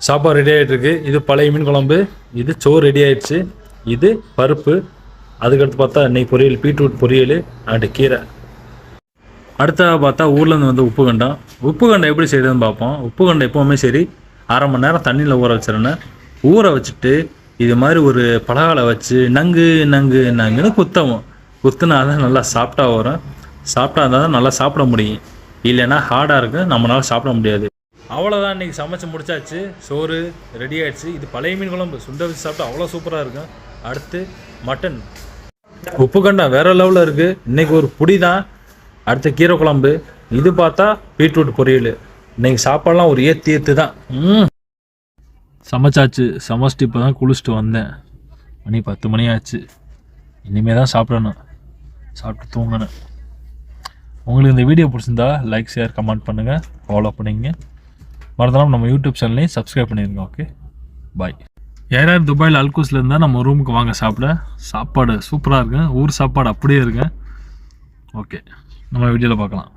சாப்பாடு ரெடி ஆகிட்டு இருக்கு. இது பழைய மீன் குழம்பு, இது சோறு ரெடி ஆயிடுச்சு, இது பருப்பு, அதுக்கடுத்து பார்த்தா இன்னைக்கு பொரியல், பீட்ரூட் பொரியல் அண்டு கீரை. அடுத்ததாக பார்த்தா ஊர்லேருந்து வந்து உப்பு கண்டம். உப்பு கண்டம் எப்படி செய்யுதுன்னு பார்ப்போம். உப்பு கண்டம் எப்போவுமே சரி 1/2 மணி நேரம் தண்ணியில் ஊற வச்சிடணும். ஊற வச்சுட்டு இது மாதிரி ஒரு பலகால வச்சு நங்குன்னு குத்துனா தான் நல்லா சாஃப்டாக வரும். சாஃப்டாக இருந்தால் தான் நல்லா சாப்பிட முடியும், இல்லைன்னா ஹார்டாக இருக்குது, நம்மளால சாப்பிட முடியாது. அவ்வளோதான், இன்றைக்கி சமைச்சு முடிச்சாச்சு. சோறு ரெடி ஆகிடுச்சு. இது பழைய மீன் குழம்பு சுண்டை வச்சு சாப்பிட்டா அவ்வளோ சூப்பராக இருக்கும். அடுத்து மட்டன். உப்பு கண்டம் வேறு லெவலில் இருக்குது. இன்றைக்கி ஒரு புடி தான். அடுத்து கீரை குழம்பு, இது பார்த்தா பீட்ரூட் பொரியல். இன்றைக்கி சாப்பாடெலாம் ஒரு ஏற்று தான். சமைச்சாச்சு. சமைச்சிட்டு இப்போ தான் குளிச்சுட்டு வந்தேன். மணி 10 மணி ஆச்சு. இனிமேல் தான் சாப்பிடணும். சாப்பிட்டு தூங்கணும். உங்களுக்கு இந்த வீடியோ பிடிச்சிருந்தா லைக், ஷேர், கமெண்ட் பண்ணுங்கள், ஃபாலோ பண்ணிங்க. மறந்துடாமல் நம்ம யூடியூப் சேனலையும் சப்ஸ்கிரைப் பண்ணிடுங்க. ஓகே, பாய். யாராவது துபாயில் அல்கூஸில் இருந்தால் நம்ம ரூமுக்கு வாங்க சாப்பிட. சாப்பாடு சூப்பராக இருக்குங்க. ஊர் சாப்பாடு அப்படியே இருக்குங்க. ஓகே, நம்ம வீடியோவில் பார்க்கலாம்.